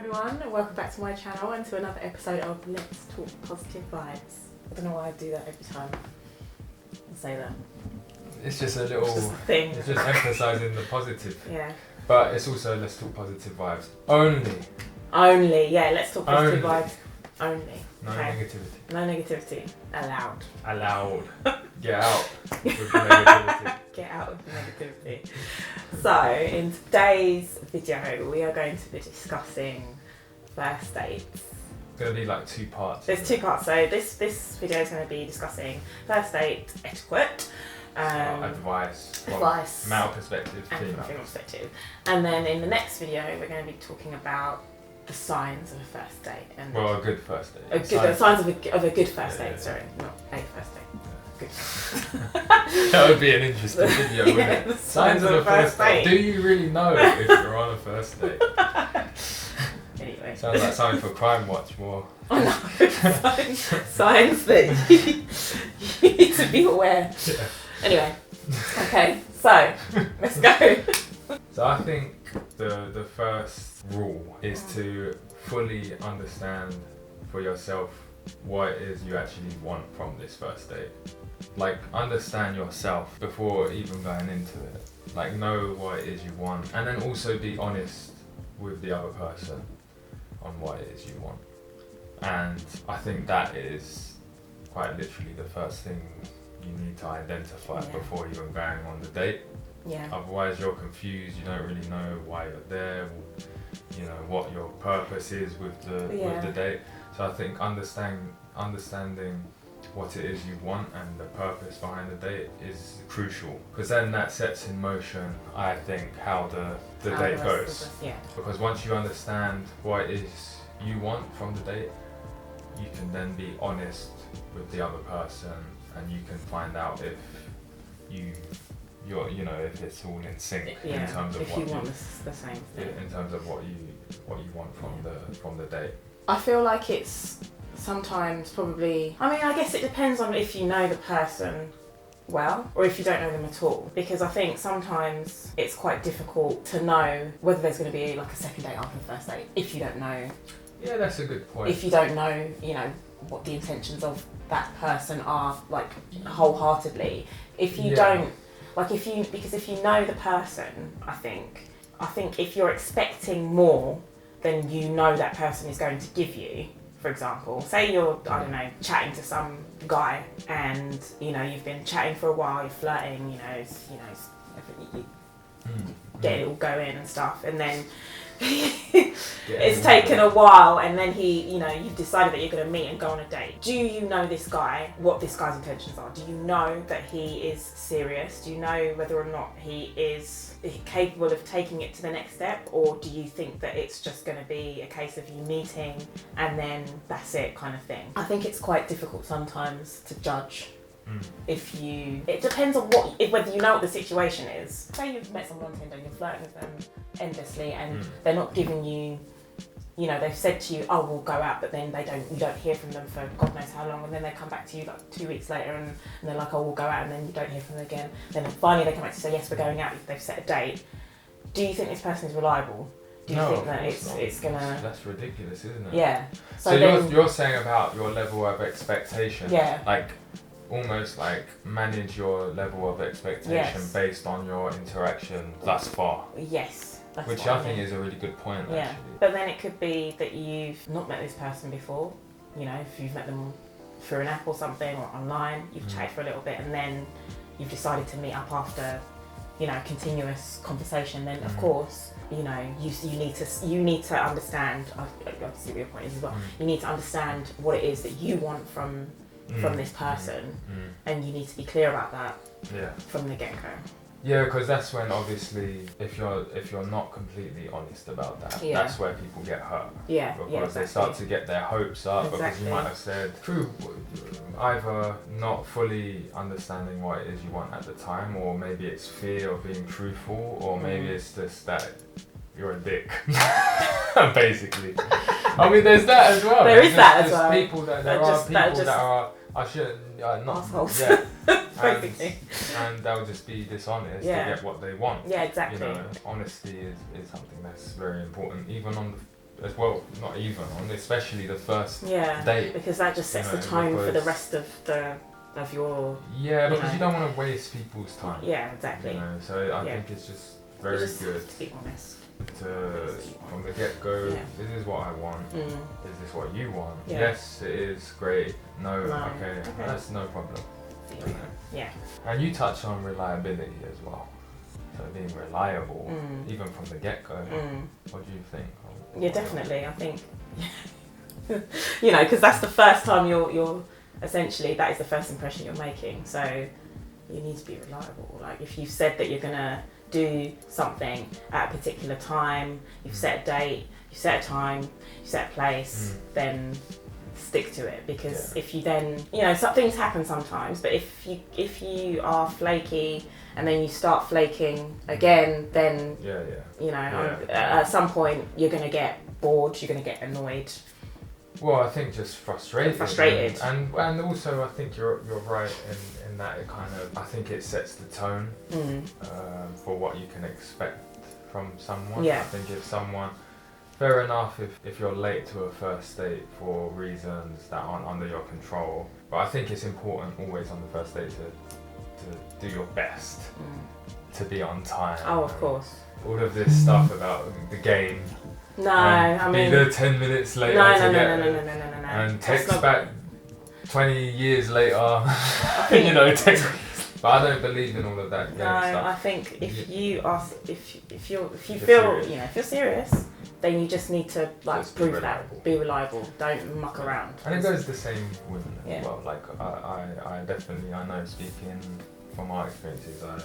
everyone, welcome back to my channel and to another episode of Let's Talk Positive Vibes. I don't know why I do that every time I say that. It's just a little It's just a thing. It's just emphasising the positive. Yeah. But it's also Let's Talk Positive Vibes. Only. Yeah, let's talk positive Only. vibes. Only. No negativity. No negativity. Allowed. Allowed. Get out with the negativity. Get out of the negativity. So, in today's video, we are going to be discussing first dates. It's going to be like 2 parts. There's 2 parts. So, this video is going to be discussing first date etiquette. Advice from male perspective, and female from female perspective. And then in the next video, we're going to be talking about the signs of a first date. And a good first date. the signs of a good first date, sorry, not a first date. Good. That would be an interesting video, wouldn't it? The Signs of a first date. Do you really know if you're on a first date? Anyway. Sounds like something for Crime Watch more. Oh no, signs that you need to be aware. Yeah. Anyway, okay, so let's go. So I think the first rule is to fully understand for yourself what it is you actually want from this first date. Like, understand yourself before even going into it. Like, know what it is you want, and then also be honest with the other person on what it is you want. And I think that is quite literally the first thing you need to identify before even going on the date. Yeah. Otherwise you're confused, you don't really know why you're there, you know, what your purpose is with the date. So I think understanding what it is you want and the purpose behind the date is crucial, because then that sets in motion, I think, how the date goes. Yeah. Because once you understand what it is you want from the date, you can then be honest with the other person, and you can find out if if it's all in sync in terms of if what you want the same thing. in terms of what you want from the date. I feel like it's sometimes probably, I mean, I guess it depends on if you know the person well or if you don't know them at all, because I think sometimes it's quite difficult to know whether there's going to be like a second date after the first date if you don't know. Yeah, that's a good point. If you don't know, what the intentions of that person are, like, wholeheartedly. If you don't, like, because if you know the person, I think if you're expecting more than you know that person is going to give you. For example, say you're, I don't know, chatting to some guy and, you've been chatting for a while, you're flirting, you get it all going and stuff, and then it's taken a while, and then you've decided that you're going to meet and go on a date. Do you know this guy, what this guy's intentions are? Do you know that he is serious? Do you know whether or not he is capable of taking it to the next step, or do you think that it's just going to be a case of you meeting and then that's it kind of thing? I think it's quite difficult sometimes to judge. It depends on whether you know what the situation is. Say you've met someone on Tinder and you're flirting with them endlessly, and they're not giving you, they've said to you, oh, we'll go out, but then you don't hear from them for God knows how long, and then they come back to you like 2 weeks later and they're like, oh, we'll go out, and then you don't hear from them again. Then finally they come back to say, yes, we're going out, they've set a date. Do you think this person is reliable? Do you think that it's gonna... That's ridiculous, isn't it? Yeah. So you're saying about your level of expectation. Yeah. Like, almost like manage your level of expectation based on your interaction thus far. Yes. That's which I think is a really good point, actually. But then it could be that you've not met this person before. If you've met them through an app or something, or online, you've chatted for a little bit, and then you've decided to meet up after, continuous conversation. Then of course, you need to understand. I see what your point is as well. You need to understand what it is that you want from this person, and you need to be clear about that from the get-go. Yeah, because that's when, obviously, if you're not completely honest about that, that's where people get hurt. Yeah, because they start to get their hopes up, because you might have said, through either not fully understanding what it is you want at the time, or maybe it's fear of being truthful, or maybe it's just that you're a dick, basically. I mean, there's that as well. There are people that are. I shouldn't not. Assholes. Yeah. Basically. And they'll just be dishonest to get what they want. Yeah, exactly. Honesty is something that's very important, even as well. Not even on, especially the first date. Because that just sets the tone for the rest of your. Yeah, because you don't want to waste people's time. Yeah, exactly. So I think it's just very good to be honest. From the get-go, this is what I want. Is this what you want? Yes, it is great. No, okay, that's no problem. Yeah. And you touch on reliability as well. So being reliable, even from the get-go. What do you think? Yeah, definitely. I think, because that's the first time you're essentially, that is the first impression you're making. So you need to be reliable. Like if you've said that you're gonna do something at a particular time, you've set a date, you set a time, you set a place, then stick to it. Because if you then, some things happen sometimes, but if you are flaky and then you start flaking again, then at some point you're going to get bored, you're going to get annoyed. Well, I think just frustrated. And also I think you're right in that it kind of, I think it sets the tone for what you can expect from someone. I think if someone, fair enough if you're late to a first date for reasons that aren't under your control, but I think it's important always on the first date to do your best to be on time. Oh, of course. All of this stuff about the game. No, I mean... Be there 10 minutes later no. And text back 20 years later, text. But I don't believe in all of that game stuff. No, I think if you feel serious, then you just need to prove that. Be reliable. Don't muck around. And it goes the same with women as well. Like I definitely, I know, speaking from our experiences, I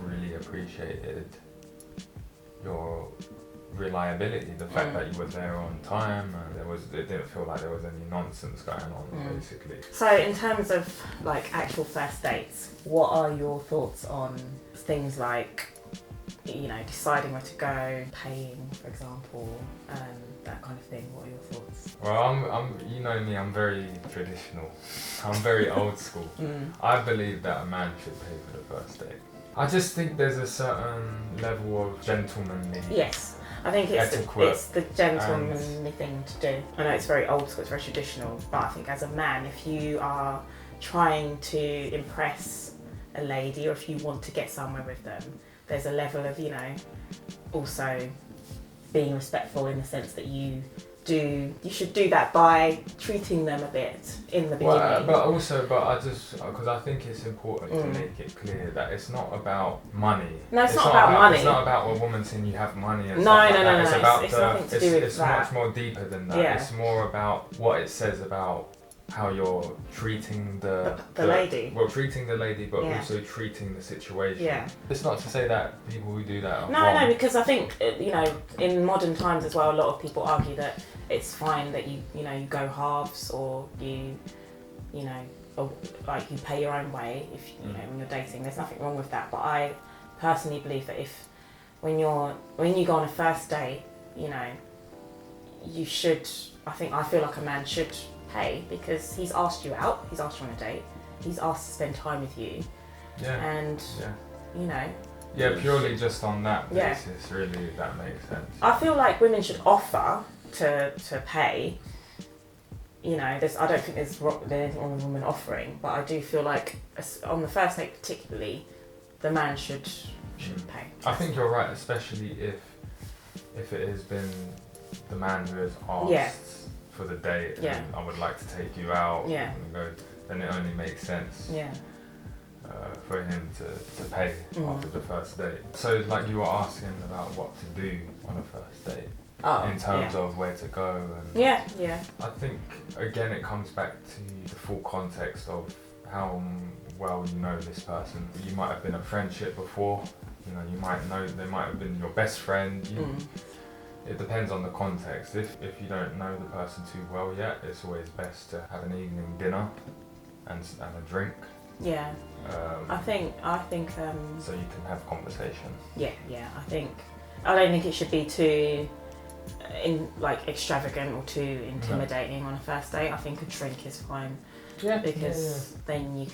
really appreciated your reliability, the fact that you were there on time, and it didn't feel like there was any nonsense going on, basically. So in terms of actual first dates, what are your thoughts on things like deciding where to go, paying, for example, that kind of thing? What are your thoughts? Well, I'm you know me, I'm very traditional. I'm very old school. I believe that a man should pay for the first date. I just think there's a certain level of gentlemanly. Yes. I think it's the gentlemanly thing to do. I know it's very old school, it's very traditional, but I think as a man, if you are trying to impress a lady or if you want to get somewhere with them, there's a level of, also being respectful in the sense that you should do that by treating them a bit in the beginning. Because I think it's important to make it clear that it's not about money. No, it's not about money. It's not about a woman saying you have money and no. It's about it's nothing to do with it's that. Much more deeper than that. It's more about what it says about how you're treating the lady. Well, treating the lady, but also treating the situation. Yeah. It's not to say that people who do that are wrong. No, because I think, in modern times as well, a lot of people argue that it's fine that you go halves or you pay your own way if when you're dating. There's nothing wrong with that. But I personally believe that when you go on a first date, you should. I feel like a man should pay because he's asked you out. He's asked you on a date. He's asked to spend time with you. Yeah. And purely just on that basis, really, that makes sense. I feel like women should offer to pay. I don't think there's anything wrong with women offering, but I do feel like on the first date particularly, the man should pay. I think you're right, especially if it has been the man who has asked for the date and I would like to take you out and go, then it only makes sense for him to pay after the first date. So you were asking about what to do on a first date. In terms of where to go and I think again it comes back to the full context of how well you know this person. You might have been a friendship before, you might know they might have been your best friend. It depends on the context. If you don't know the person too well yet, it's always best to have an evening dinner and a drink. Yeah. I think so you can have conversation. Yeah. I don't think it should be too extravagant or too intimidating on a first date. I think a drink is fine. Yeah. Because then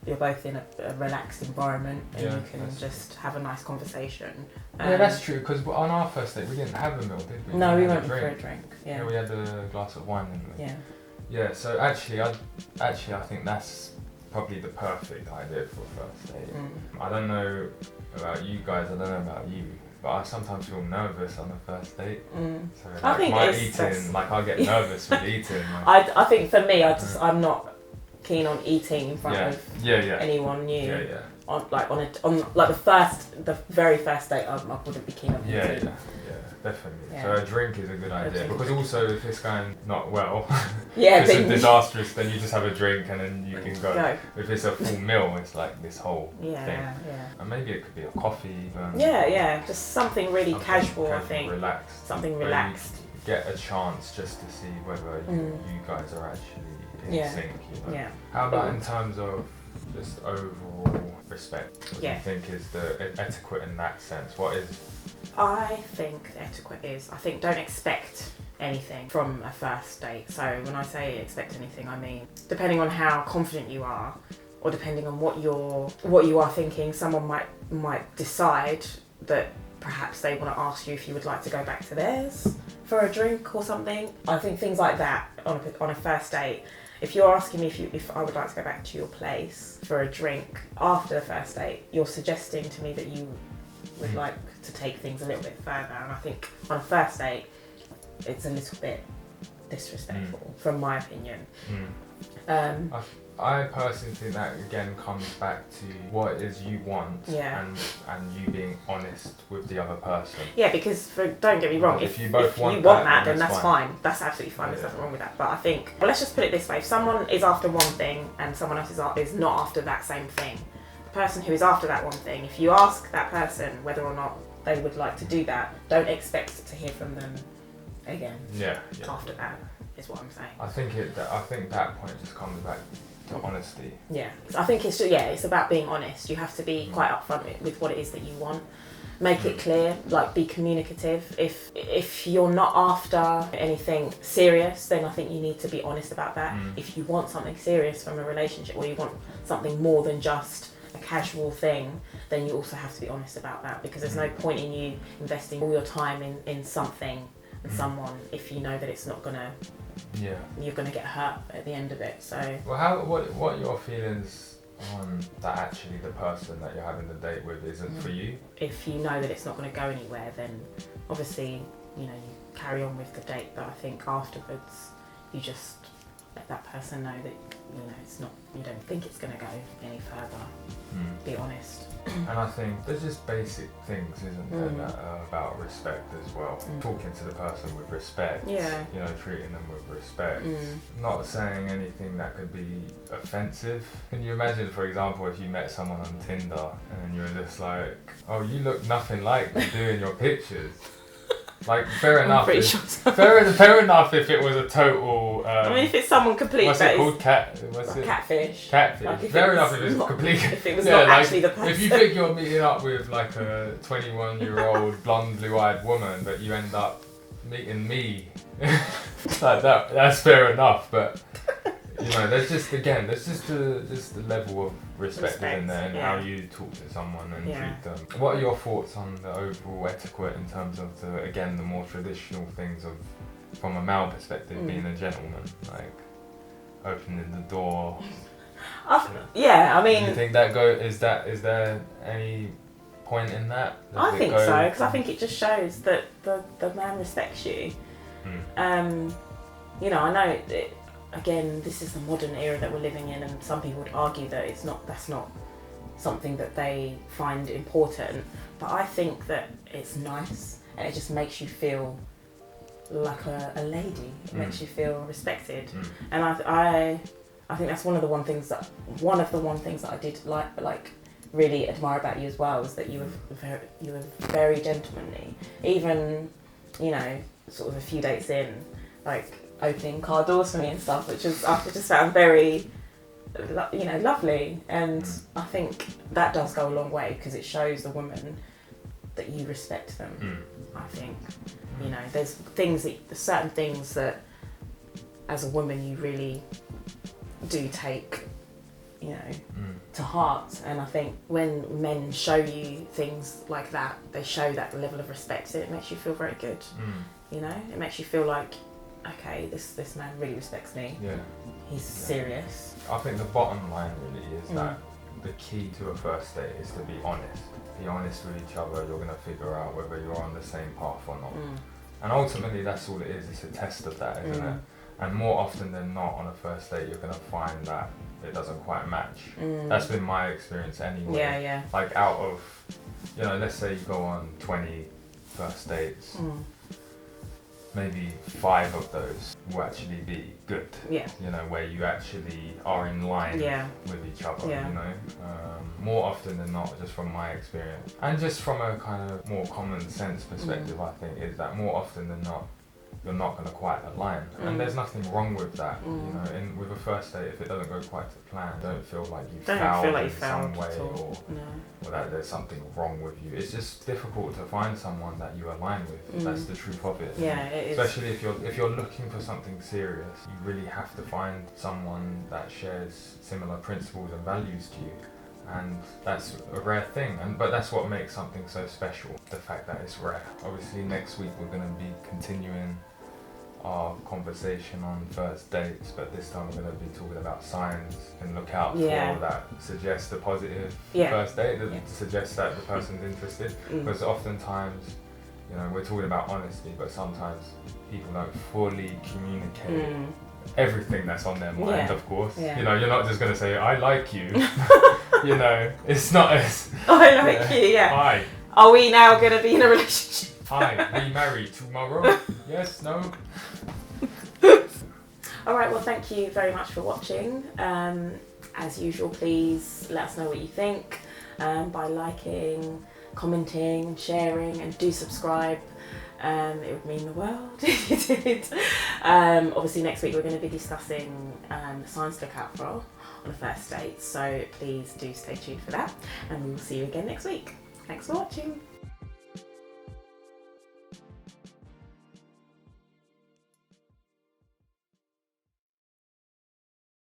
you're both in a relaxed environment and you can just have a nice conversation. Yeah, that's true, because on our first date we didn't have a meal, did we? No, we went for a drink. Yeah. We had a glass of wine, didn't we? Yeah. Yeah, so actually I think that's probably the perfect idea for a first date. I don't know about you guys, I don't know about you, but I sometimes feel nervous on the first date. So like, I think I'll get nervous with eating. Like. I think for me, I'm not keen on eating in front of anyone new. Yeah. On the very first date, I wouldn't be keen on eating. Yeah, definitely. Yeah. So a drink is a good idea, because also if it's going not well, if it's disastrous, then you just have a drink and then you can go. If it's a full meal, it's like this whole thing. Yeah. And maybe it could be a coffee even. Just something really casual, I think. Relaxed. Something relaxed. Get a chance just to see whether you guys are actually in sync. You know? Yeah. How about in terms of just overall respect? What do you think is the etiquette in that sense? What is? I think the etiquette is, I think don't expect anything from a first date. So when I say expect anything, I mean depending on how confident you are, or depending on what you are thinking, someone might decide that perhaps they want to ask you if you would like to go back to theirs for a drink or something. I think things like that on a first date. If you're asking me if I would like to go back to your place for a drink after the first date, you're suggesting to me that you would like to take things a little bit further. And I think on a first date, it's a little bit disrespectful, from my opinion. I personally think that again comes back to what it is you want, and you being honest with the other person. Yeah, because don't get me wrong, if you both want that, then that's fine. That's absolutely fine. There's nothing wrong with that. But I think, let's just put it this way: if someone is after one thing and someone else is not after that same thing, the person who is after that one thing, if you ask that person whether or not they would like to do that, don't expect to hear from them again. Yeah. After that is what I'm saying. I think that point just comes back to honesty. Yeah, I think it's about being honest. You have to be quite upfront with what it is that you want. Make it clear, like be communicative. If you're not after anything serious, then I think you need to be honest about that. If you want something serious from a relationship, or you want something more than just a casual thing, then you also have to be honest about that, because there's no point in you investing all your time in something and someone if you know that it's not gonna you're gonna get hurt at the end of it. So what are your feelings on that actually the person that you're having the date with isn't for you? If you know that it's not going to go anywhere, then obviously you carry on with the date, but I think afterwards you just let that person know that it's not, you don't think it's going to go any further. Be honest. And I think there's just basic things, isn't there, that are about respect as well. Talking to the person with respect, treating them with respect, not saying anything that could be offensive. Can you imagine, for example, if you met someone on Tinder and you were just like, oh, you look nothing like you do in your pictures. Like, fair enough. Fair enough if it was a total. I mean, if it's someone complete. What's it called? Catfish. Catfish. Fair enough if it's complete. If it was not actually the person. If you think you're meeting up with like a 21-year-old blonde, blue-eyed woman, but you end up meeting me, like that's fair enough. But there's just the level of respect in there, and how you talk to someone and treat them. What are your thoughts on the overall etiquette in terms of the more traditional things from a male perspective, being a gentleman, like opening the door? I mean, do you think is there any point in that? I think so, because I think it just shows that the man respects you. I know again, this is the modern era that we're living in, and some people would argue that that's not something that they find important, but I think that it's nice, and it just makes you feel like a lady. It makes you feel respected, and I think that's one of the one things that I did like really admire about you as well, is that you were very gentlemanly, even sort of a few dates in, like opening car doors for me and stuff, which I just found very lovely, and I think that does go a long way, because it shows the woman that you respect them. I think there's certain things that as a woman you do take, you know, to heart. And I think when men show you things like that, they show that level of respect. It makes you feel very good. You know, it makes you feel like, okay, this man really respects me. Yeah. He's serious. I think the bottom line really is that the key to a first date is to be honest. Be honest with each other. You're going to figure out whether you're on the same path or not. And ultimately, that's all it is. It's a test of that, isn't it? And more often than not, on a first date, you're going to find that it doesn't quite match. That's been my experience anyway. Yeah. Like out of, you know, let's say you go on 20 first dates, maybe 5 of those will actually be good. Yeah. You know, where you actually are in line with each other, you know. More often than not, just from my experience. And just from a kind of more common sense perspective, I think, is that more often than not, you're not going to quite align. And there's nothing wrong with that, you know. And with a first date, if it doesn't go quite to plan, don't feel like you failed in some way or that there's something wrong with you. It's just difficult to find someone that you align with. That's the truth of it. Yeah, it is. Especially if you're looking for something serious, you really have to find someone that shares similar principles and values to you. And that's a rare thing, but that's what makes something so special, the fact that it's rare. Obviously next week we're going to be continuing our conversation on first dates, but this time we're going to be talking about signs and look out for that suggest a positive first date, that suggests that the person's interested. Because oftentimes, you know, we're talking about honesty, but sometimes people don't fully communicate everything that's on their mind, of course. You know, you're not just going to say, I like you. You know, it's not as... I like you, Hi. Are we now going to be in a relationship? Hi, we married tomorrow? Yes, no? Alright, well thank you very much for watching. As usual, please let us know what you think by liking, commenting, sharing, and do subscribe. It would mean the world if you did. Obviously next week we're going to be discussing the signs to look out for on a first date, so please do stay tuned for that, and we will see you again next week. Thanks for watching.